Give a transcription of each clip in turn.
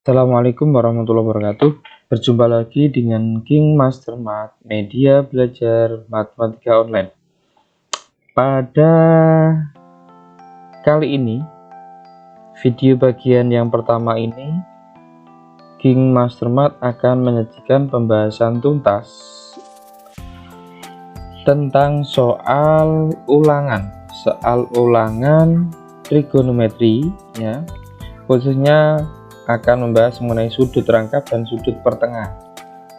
Assalamualaikum warahmatullahi wabarakatuh. Berjumpa lagi dengan King Master Math, media belajar matematika online. Pada kali ini, video bagian yang pertama ini, King Master Math akan menyajikan pembahasan tuntas tentang soal ulangan trigonometri, ya, khususnya akan membahas mengenai sudut rangkap dan sudut pertengah.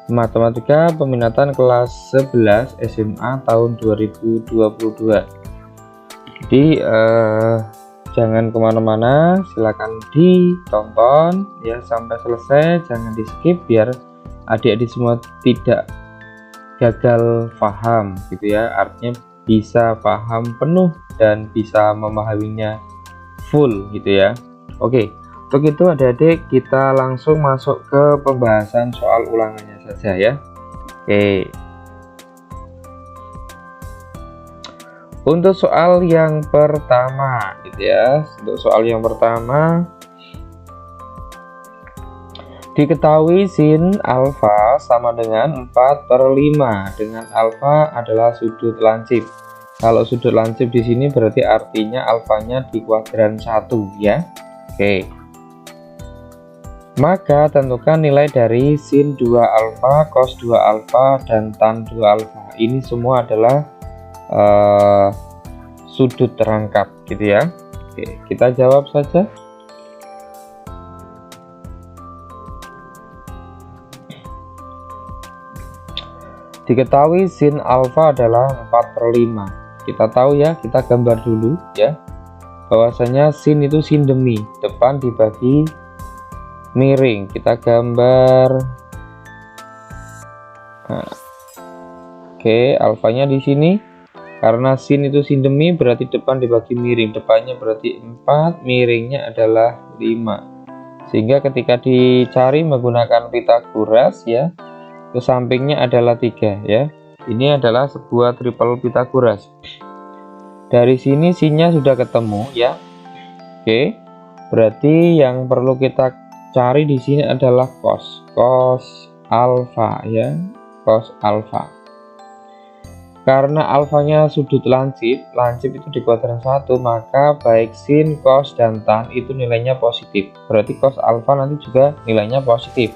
Matematika peminatan kelas 11 SMA tahun 2022. Jadi jangan kemana-mana, silakan ditonton ya sampai selesai, jangan di skip biar adik-adik semua tidak gagal paham gitu ya, artinya bisa paham penuh dan bisa memahaminya full gitu ya. Oke. Untuk itu adik-adik kita langsung masuk ke pembahasan soal ulangannya saja ya. Oke. Untuk soal yang pertama gitu ya. Untuk soal yang pertama, diketahui sin alfa sama dengan 4/5 dengan alfa adalah sudut lancip. Kalau sudut lancip di sini berarti artinya alfanya di kuadran 1 ya. Oke. Maka tentukan nilai dari sin 2 alfa, cos 2 alfa, dan tan 2 alfa. Ini semua adalah sudut rangkap gitu ya. Oke, kita jawab saja. Diketahui sin alfa adalah 4/5. Kita tahu ya, kita gambar dulu ya, bahwasanya sin itu sin demi, depan dibagi miring. Kita gambar. Nah, oke, alfanya di sini. Karena sin itu sin demi berarti depan dibagi miring. Depannya berarti 4, miringnya adalah 5. Sehingga ketika dicari menggunakan Pythagoras ya, ke sampingnya adalah 3 ya. Ini adalah sebuah triple Pythagoras. Dari sini sinnya sudah ketemu ya. Oke. Berarti yang perlu kita cari di sini adalah cos alfa ya, cos alfa. Karena alfanya sudut lancip itu di kuadran 1, maka baik sin, cos, dan tan itu nilainya positif. Berarti cos alfa nanti juga nilainya positif.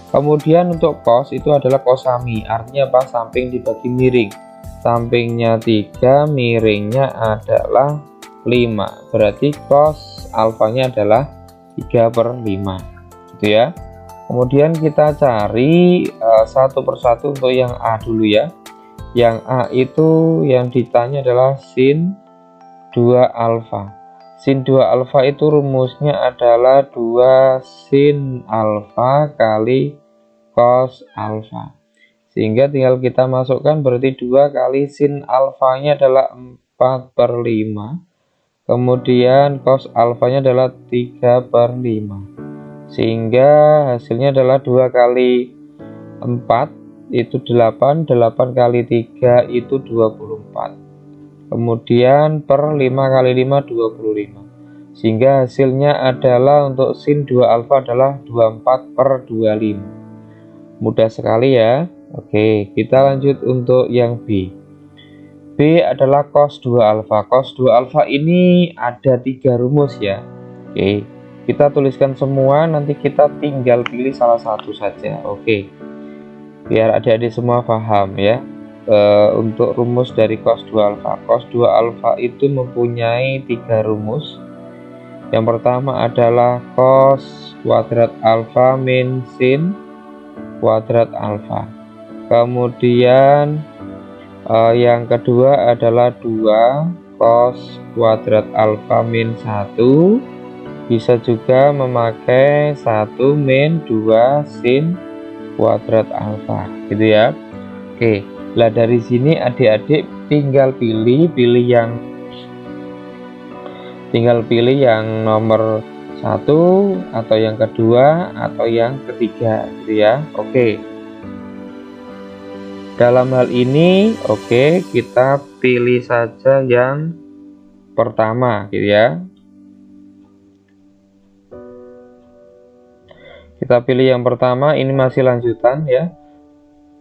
Kemudian untuk cos itu adalah kosami, artinya apa? Samping dibagi miring. Sampingnya 3, miringnya adalah 5. Berarti cos alfanya adalah 3/5 gitu ya. Kemudian kita cari satu persatu untuk yang A dulu ya. Yang A itu yang ditanya adalah sin 2 alfa. Sin 2 alfa itu rumusnya adalah 2 sin alfa kali cos alfa. Sehingga tinggal kita masukkan, berarti 2 kali sin alfanya adalah 4/5. Kemudian cos alfanya adalah 3/5. Sehingga hasilnya adalah 2 kali 4 itu 8, 8 kali 3 itu 24. Kemudian per 5 kali 5 25. Sehingga hasilnya adalah untuk sin 2 alfa adalah 24/25. Mudah sekali ya. Oke, kita lanjut untuk yang B. B adalah cos 2 alfa. Cos 2 alfa ini ada 3 rumus ya. Oke, kita tuliskan semua, nanti kita tinggal pilih salah satu saja. Oke, biar adik-adik semua paham ya. Untuk rumus dari cos 2 alfa. Cos 2 alfa itu mempunyai 3 rumus. Yang pertama adalah cos kuadrat alfa min sin kuadrat alfa. Kemudian yang kedua adalah 2 cos kuadrat alfa min 1. Bisa juga memakai 1 min 2 sin kuadrat alfa gitu ya. Oke, lah dari sini adik-adik tinggal pilih yang nomor 1 atau yang kedua atau yang ketiga gitu ya. Oke, dalam hal ini oke, kita pilih saja yang pertama gitu ya. Kita pilih yang pertama, ini masih lanjutan ya.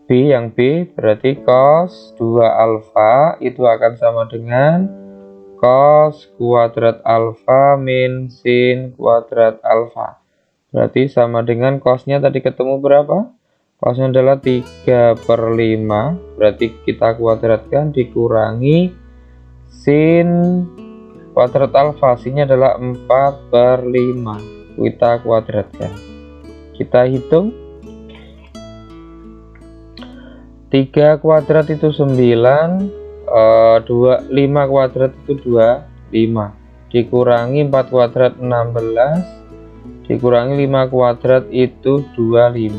B, yang B berarti cos 2 alfa itu akan sama dengan cos kuadrat alfa min sin kuadrat alfa. Berarti sama dengan cosnya tadi ketemu berapa? Cosnya adalah 3/5, berarti kita kuadratkan dikurangi sin kuadrat alfa, sinnya adalah 4/5, kita kuadratkan. Kita hitung, 3 kuadrat itu 9, 5 kuadrat itu 25, dikurangi 4 kuadrat 16, dikurangi 5 kuadrat itu 25.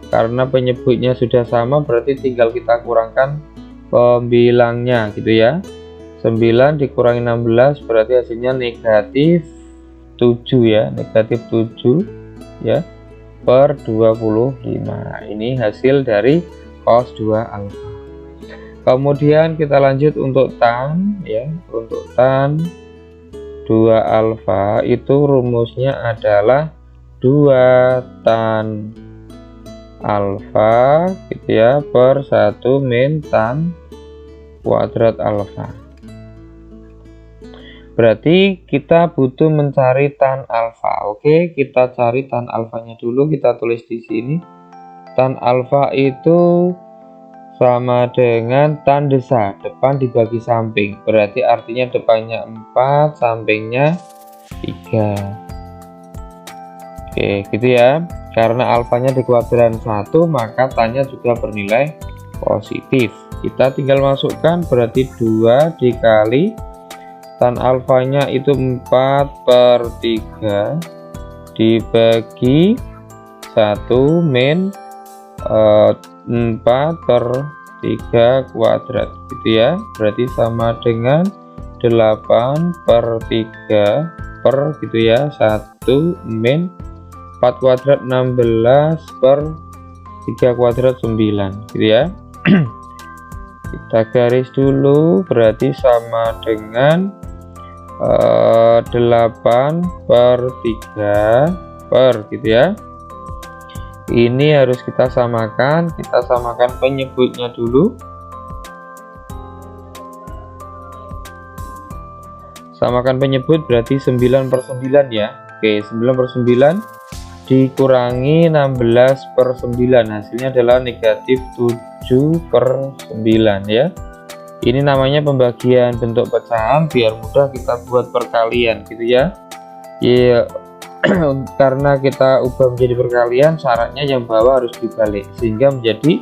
Karena penyebutnya sudah sama, berarti tinggal kita kurangkan pembilangnya gitu ya. 9 dikurangi 16 berarti hasilnya negatif 7 ya, negatif 7 ya per 25. Ini hasil dari cos 2 alfa. Kemudian kita lanjut untuk tan ya. Untuk tan 2 alfa itu rumusnya adalah 2 tan alfa gitu ya per 1 min tan kuadrat alfa. Berarti kita butuh mencari tan alfa. Oke, kita cari tan alfanya dulu, kita tulis di sini. Tan alfa itu sama dengan tan desa, depan dibagi samping. Berarti artinya depannya 4, sampingnya 3. Oke, gitu ya. Karena alfanya di kuadran 1, maka tannya juga bernilai positif. Kita tinggal masukkan, berarti 2 dikali tan alfanya itu 4/3 dibagi 1 min 4/3 kuadrat gitu ya. Berarti sama dengan 8/3 per gitu ya 1 min 4 kuadrat 16 per 3 kuadrat 9 gitu ya. Kita garis dulu, berarti sama dengan 8/3 per gitu ya. Ini harus kita samakan penyebutnya dulu. Samakan penyebut berarti 9/9 ya. Oke, 9/9 dikurangi 16/9, hasilnya adalah negatif 7/9 ya. Ini namanya pembagian bentuk pecahan biar mudah kita buat perkalian gitu ya. Karena kita ubah menjadi perkalian, syaratnya yang bawah harus dibalik sehingga menjadi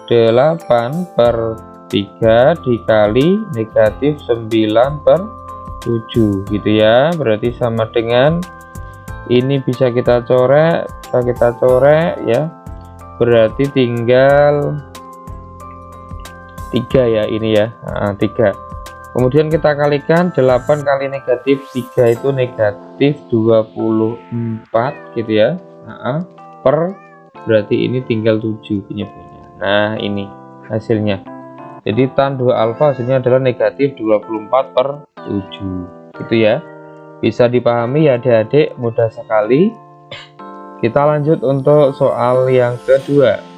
8/3 dikali negatif 9/7 gitu ya. Berarti sama dengan ini bisa kita coret ya. Berarti tinggal 3 ya ini ya. 3. Kemudian kita kalikan 8 kali negatif 3 itu negatif 24 gitu ya. Per berarti ini tinggal 7 penyebutnya. Nah, ini hasilnya. Jadi tan 2 alfa hasilnya adalah negatif 24/7 gitu ya. Bisa dipahami ya adik-adik, mudah sekali. Kita lanjut untuk soal yang kedua.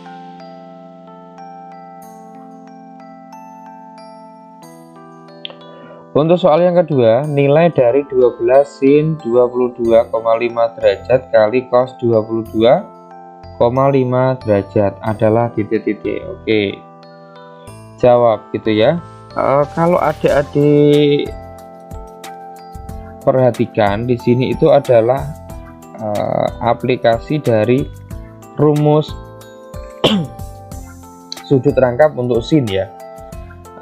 Untuk soal yang kedua, nilai dari 12 sin 22,5 derajat kali cos 22,5 derajat adalah titik-titik. Oke, jawab gitu ya. Kalau adik-adik perhatikan di sini itu adalah aplikasi dari rumus sudut rangkap untuk sin ya.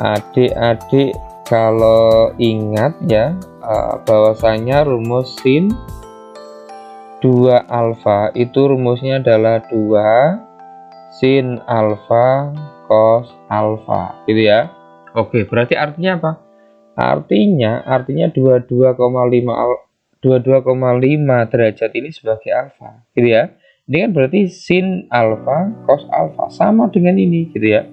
Adik-adik kalau ingat ya, bahwasanya rumus sin 2 alfa itu rumusnya adalah 2 sin alfa cos alfa gitu ya. Oke, berarti artinya apa? Artinya 22,5 derajat ini sebagai alfa gitu ya. Ini kan berarti sin alfa cos alfa sama dengan ini gitu ya.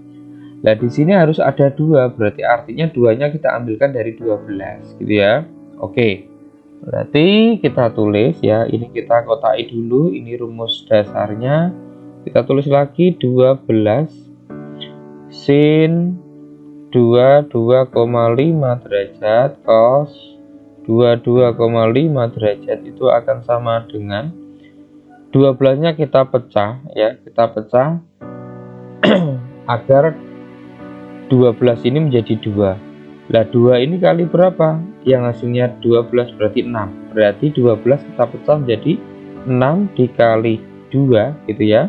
Nah, di sini harus ada 2, berarti artinya 2-nya kita ambilkan dari 12 gitu ya. Oke. Berarti kita tulis ya, ini kita kotai dulu, ini rumus dasarnya. Kita tulis lagi 12 sin 22,5 derajat cos 22,5 derajat itu akan sama dengan 12-nya kita pecah ya, kita pecah agar 12 ini menjadi 2. Lah 2 ini kali berapa? Yang hasilnya 12 berarti 6. Berarti 12 kita pecah menjadi 6 dikali 2 gitu ya.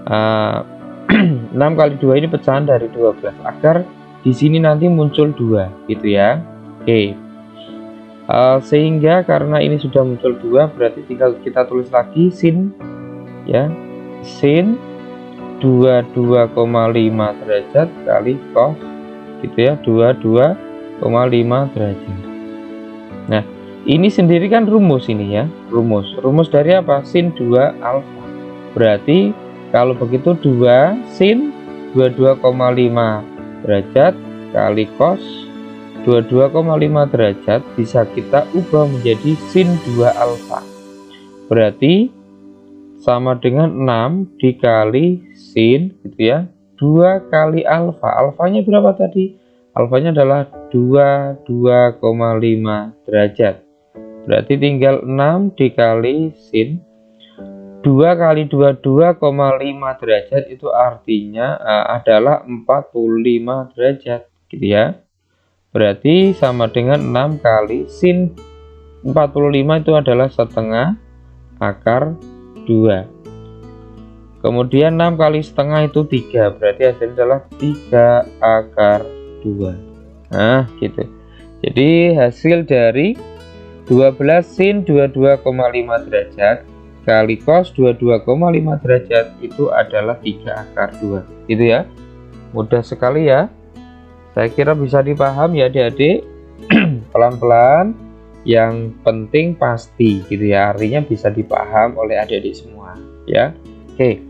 6 kali 2 ini pecahan dari 12 agar di sini nanti muncul 2 gitu ya. Oke. Sehingga karena ini sudah muncul 2 berarti tinggal kita tulis lagi sin ya. Sin 22,5 derajat kali cos gitu ya, 22,5 derajat. Nah, ini sendiri kan rumus ini ya, rumus dari apa? Sin 2 alfa. Berarti kalau begitu 2 sin 22,5 derajat kali cos 22,5 derajat bisa kita ubah menjadi sin 2 alfa. Berarti sama dengan 6 dikali sin gitu ya, 2 kali alfa. Alfanya berapa tadi? Alfanya adalah 22,5 derajat. Berarti tinggal 6 dikali sin 2 kali 22,5 derajat itu artinya adalah 45 derajat gitu ya. Berarti sama dengan 6 kali sin 45 itu adalah setengah akar 2. Kemudian 6 kali setengah itu 3, berarti hasilnya adalah 3 akar 2. Nah gitu. Jadi hasil dari 12 sin 22,5 derajat kali cos 22,5 derajat itu adalah 3 akar 2 gitu ya. Mudah sekali ya, saya kira bisa dipaham ya adik-adik. Pelan-pelan, yang penting pasti gitu ya, artinya bisa dipaham oleh adik-adik semua ya. Oke,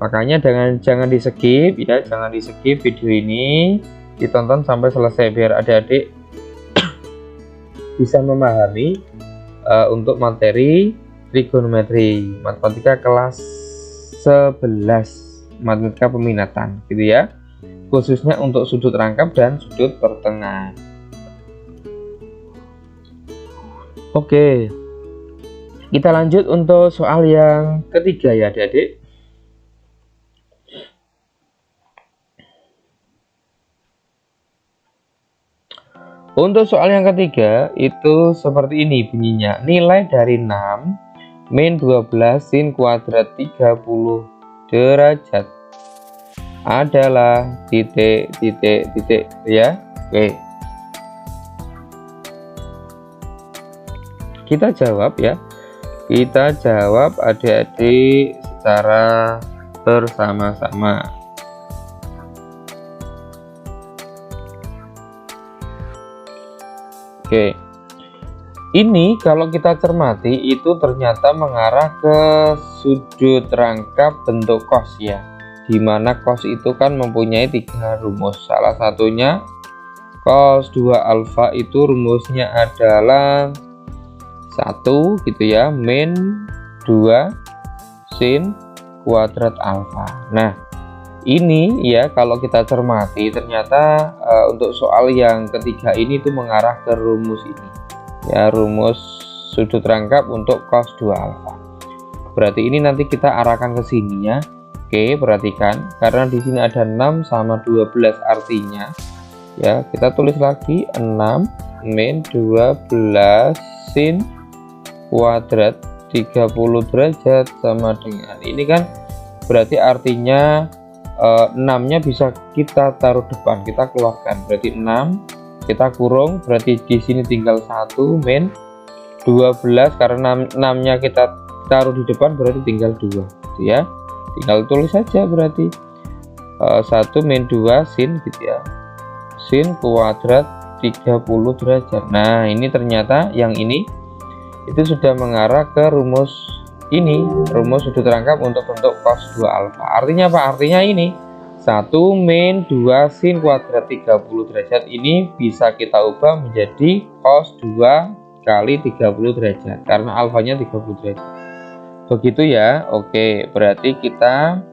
makanya jangan di skip ya, jangan di skip video ini, ditonton sampai selesai biar adik-adik bisa memahami untuk materi trigonometri matematika kelas 11 matematika peminatan gitu ya, khususnya untuk sudut rangkap dan sudut pertengahan. Oke, kita lanjut untuk soal yang ketiga ya adik-adik. Untuk soal yang ketiga itu seperti ini bunyinya, nilai dari 6 min 12 sin kuadrat 30 derajat adalah titik ya. Oke, kita jawab ya, kita jawab adik-adik secara bersama-sama. Oke, ini kalau kita cermati itu ternyata mengarah ke sudut rangkap bentuk cos ya, dimana cos itu kan mempunyai 3 rumus. Salah satunya cos 2 alfa itu rumusnya adalah 1 gitu ya, min 2 sin kuadrat alfa. Nah ini ya kalau kita cermati ternyata untuk soal yang ketiga ini itu mengarah ke rumus ini ya, rumus sudut rangkap untuk cos 2 alfa. Berarti ini nanti kita arahkan ke sini ya. Oke, perhatikan karena di sini ada 6 sama 12 artinya ya, kita tulis lagi 6 min 12 sin kuadrat 30 derajat sama dengan ini kan, berarti artinya 6-nya bisa kita taruh depan, kita keluarkan, berarti 6 kita kurung, berarti di sini tinggal 1 min 12 karena 6-nya kita taruh di depan berarti tinggal 2 gitu ya. Tinggal tulis saja berarti 1 min 2 sin gitu ya, sin kuadrat 30 derajat. Nah ini ternyata yang ini itu sudah mengarah ke rumus ini, rumus sudut rangkap untuk bentuk cos 2 alfa. Artinya apa? Artinya ini 1 min 2 sin kuadrat 30 derajat ini bisa kita ubah menjadi cos 2 kali 30 derajat karena alfanya 30 derajat. Begitu ya. Oke, berarti kita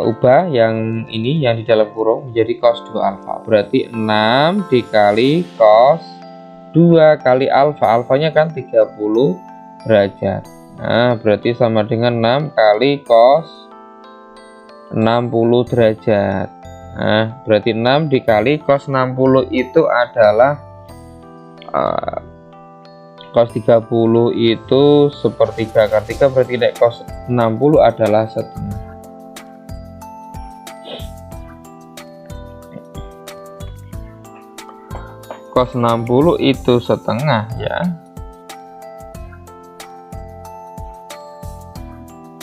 ubah yang ini yang di dalam kurung menjadi cos 2 alfa. Berarti 6 dikali cos 2 kali alfa. Alfanya kan 30 derajat. Nah, berarti sama dengan 6 kali cos 60 derajat. Nah, berarti 6 dikali cos 60 itu adalah cos 30 itu sepertiga akar 3, berarti cos 60 adalah setengah. Cos 60 itu setengah ya.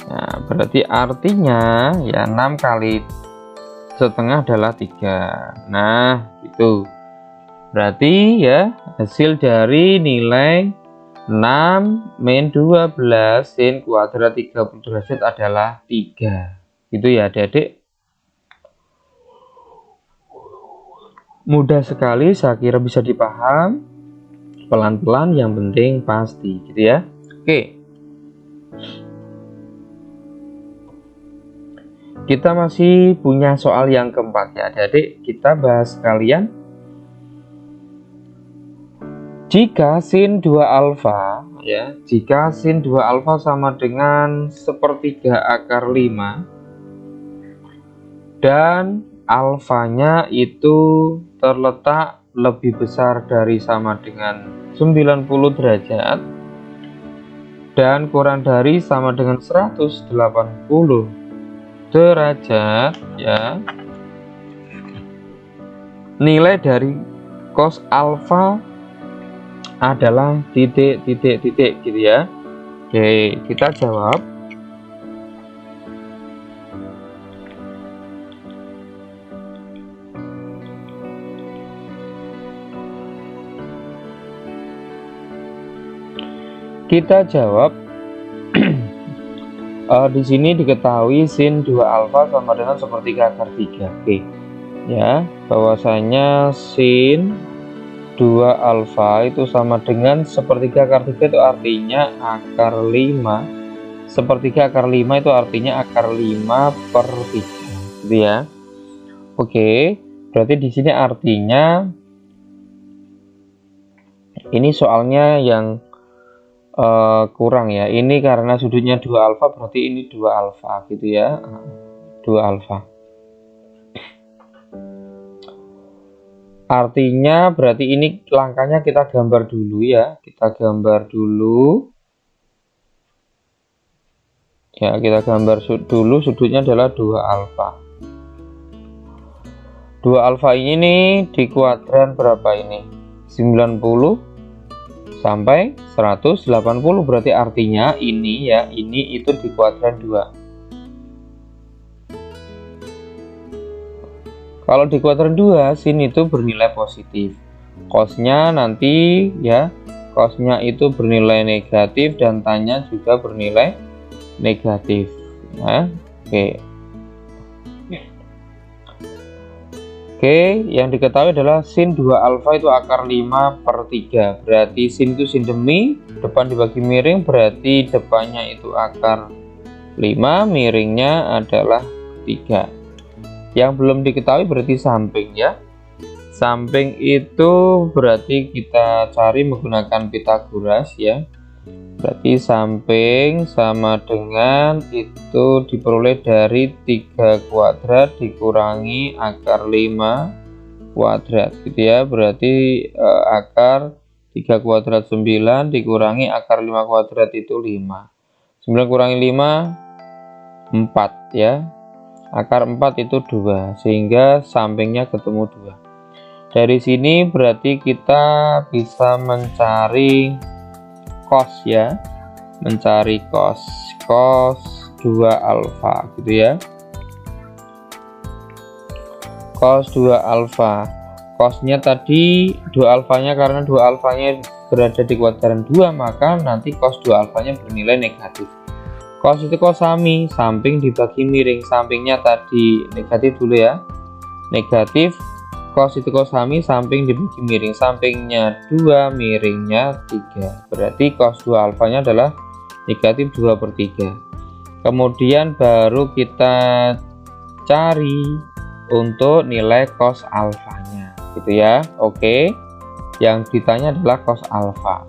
Nah, berarti artinya ya 6 kali setengah adalah 3. Nah, itu. Berarti ya hasil dari nilai 6 min 12 sin kuadrat 30 derajat adalah 3. Gitu ya adik-adik. Mudah sekali, saya kira bisa dipaham. Pelan-pelan, yang penting pasti gitu ya. Oke. Kita masih punya soal yang keempat ya adik-adik. Kita bahas sekalian. Jika sin 2 alfa ya, jika sin 2 alfa sama dengan sepertiga akar 5 dan alfanya itu terletak lebih besar dari sama dengan 90 derajat dan kurang dari sama dengan 180 derajat ya, nilai dari cos alfa adalah titik gitu ya. Oke, kita jawab. Kita jawab di sini diketahui sin 2 alfa sama dengan sepertiga akar 3. Oke. Ya, bahwasanya sin 2 alfa itu sama dengan sepertiga akar 3 itu artinya akar 5. Sepertiga akar 5 itu artinya akar 5 per 3 gitu ya. Oke, berarti di sini artinya ini soalnya yang kurang ya. Ini karena sudutnya 2 alfa, berarti ini 2 alfa gitu ya. 2 alfa. Artinya berarti ini langkahnya kita gambar dulu ya. Kita gambar dulu. Ya, kita gambar dulu sudutnya adalah 2 alfa. 2 alfa ini di kuadran berapa ini? 90 sampai 180, berarti artinya ini ya, ini itu di kuadran 2. Kalau di kuadran 2 sin itu bernilai positif, cosnya nanti ya, cosnya itu bernilai negatif dan tannya juga bernilai negatif ya. Oke, yang diketahui adalah sin 2 alfa itu akar 5 per 3. Berarti sin itu sin demi, depan dibagi miring, berarti depannya itu akar 5, miringnya adalah 3. Yang belum diketahui berarti samping ya. Samping itu berarti kita cari menggunakan Pythagoras ya. Berarti samping sama dengan itu diperoleh dari 3 kuadrat dikurangi akar 5 kuadrat gitu ya. Berarti akar 3 kuadrat 9 dikurangi akar 5 kuadrat itu 5. 9 kurangi 5 4 ya. Akar 4 itu 2, sehingga sampingnya ketemu 2. Dari sini berarti kita bisa mencari cos ya, mencari cos 2 alfa gitu ya. Cos 2 alfa, cosnya tadi 2 alfanya, karena 2 alfanya berada di kuadran 2, maka nanti cos 2 alfanya bernilai negatif. Cos itu kosami, samping dibagi miring, sampingnya tadi negatif dulu ya, negatif cos itu kosami, samping dibagi miring, sampingnya 2, miringnya 3, berarti cos 2 alfanya adalah negatif 2/3. Kemudian baru kita cari untuk nilai cos alfanya gitu ya. Oke, yang ditanya adalah cos alfa,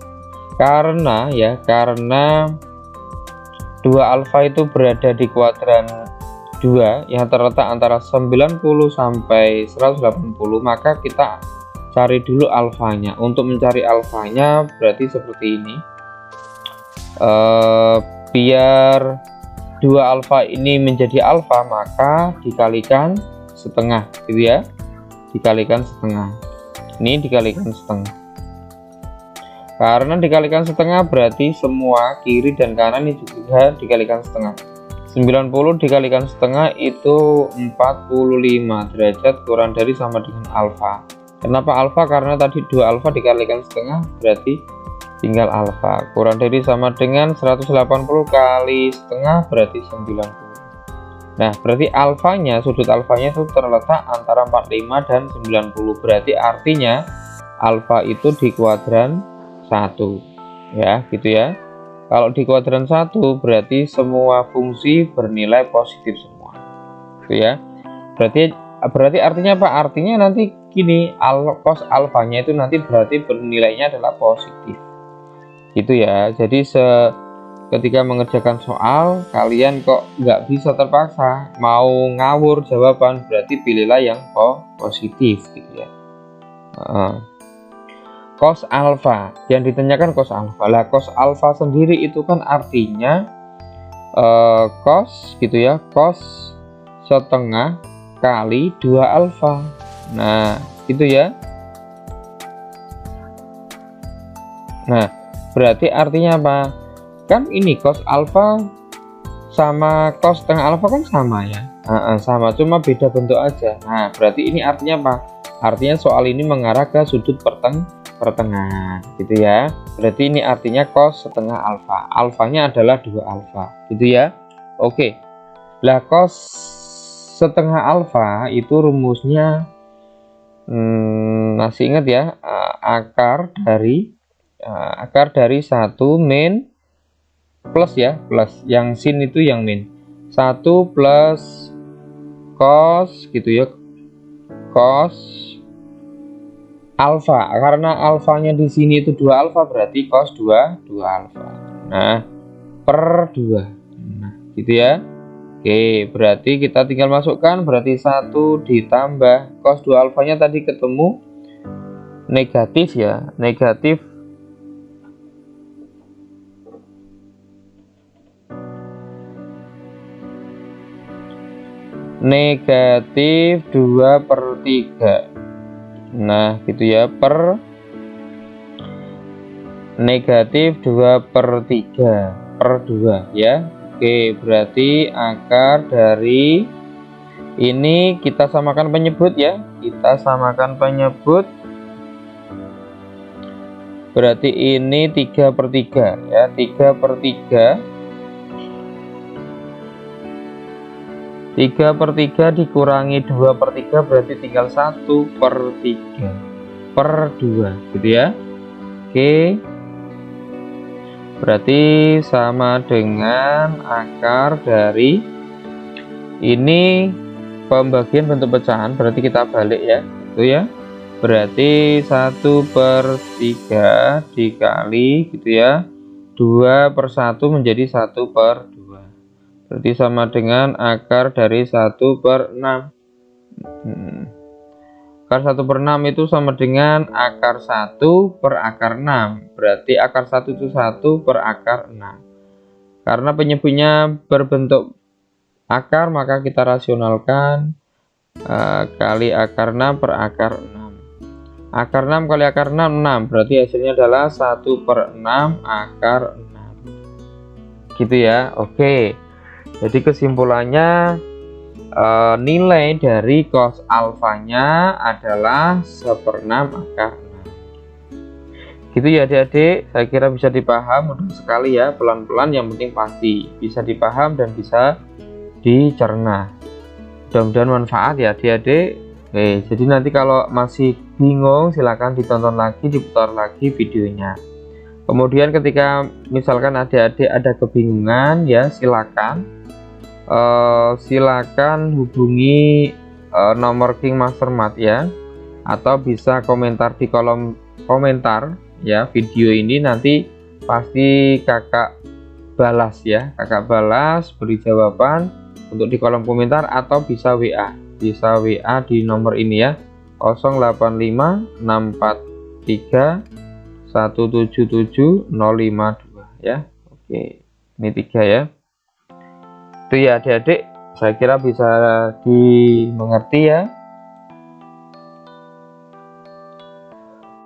karena 2 alfa itu berada di kuadran 2 yang terletak antara 90 sampai 180, maka kita cari dulu alfanya. Untuk mencari alfanya berarti seperti ini, biar 2 alfa ini menjadi alfa maka dikalikan setengah gitu ya, dikalikan setengah, ini dikalikan setengah. Karena dikalikan setengah berarti semua kiri dan kanan ini juga dikalikan setengah. 90 dikalikan setengah itu 45 derajat kurang dari sama dengan alfa. Kenapa alfa? Karena tadi 2 alfa dikalikan setengah berarti tinggal alfa. Kurang dari sama dengan 180 kali setengah berarti 90. Nah, berarti alfanya, sudut alfanya itu terletak antara 45 dan 90. Berarti artinya alfa itu di kuadran 1 ya, gitu ya. Kalau di kuadran 1 berarti semua fungsi bernilai positif semua gitu ya. Berarti artinya apa? Artinya nanti gini, cos alfanya itu nanti berarti bernilainya adalah positif gitu ya. Jadi ketika mengerjakan soal kalian kok nggak bisa terpaksa mau ngawur jawaban, berarti pilihlah yang positif gitu ya. Cos alfa, yang ditanyakan cos alfa lah. Cos alfa sendiri itu kan artinya cos gitu ya, cos setengah kali 2 alfa. Nah gitu ya. Nah berarti artinya apa? Kan ini cos alfa sama cos setengah alfa kan sama ya, sama, cuma beda bentuk aja. Nah berarti ini artinya apa? Artinya soal ini mengarah ke sudut pertengahan gitu ya. Berarti ini artinya cos setengah alfa, alfanya adalah 2 alfa gitu ya. Oke, lah cos setengah alfa itu rumusnya masih ingat ya, akar dari 1 min plus ya, plus yang sin itu yang min, 1 plus cos gitu ya, cos alfa. Karena alfanya di sini itu 2 alfa berarti cos 2 alfa. Nah, per 2. Nah, gitu ya. Oke, berarti kita tinggal masukkan, berarti 1 ditambah cos 2 alfanya tadi ketemu negatif ya, negatif negatif 2/3. Nah gitu ya, per negatif 2/3 per 2 ya. Oke, berarti akar dari ini kita samakan penyebut ya, kita samakan penyebut, berarti ini 3/3 ya, 3/3 dikurangi 2/3 berarti tinggal 1/3 per 2 gitu ya. Oke, berarti sama dengan akar dari ini pembagian bentuk pecahan, berarti kita balik ya itu ya, berarti 1/3 dikali gitu ya, 2/1 menjadi 1/2, berarti sama dengan akar dari 1/6. Akar 1/6 itu sama dengan akar 1 per akar 6. Berarti akar 1 itu 1 per akar 6. Karena penyebutnya berbentuk akar, maka kita rasionalkan kali akar 6 per akar 6. Akar 6 kali akar 6, 6. Berarti hasilnya adalah 1/6 akar 6. Gitu ya. Oke. Jadi kesimpulannya nilai dari cos alfanya adalah 1/6 akar 6. Gitu ya adik-adik, saya kira bisa dipaham, mudah sekali ya, pelan-pelan yang penting pasti bisa dipaham dan bisa dicerna. Mudah-mudahan manfaat ya adik-adik. Oke, jadi nanti kalau masih bingung silahkan ditonton lagi, diputar lagi videonya. Kemudian ketika misalkan adik-adik ada kebingungan ya silakan hubungi nomor King Mastermat ya, atau bisa komentar di kolom komentar ya video ini, nanti pasti kakak balas ya, kakak balas beri jawaban untuk di kolom komentar, atau bisa WA di nomor ini ya, 085643177052 ya. Oke, ini 3 ya. Itu ya adik-adik, saya kira bisa dimengerti ya.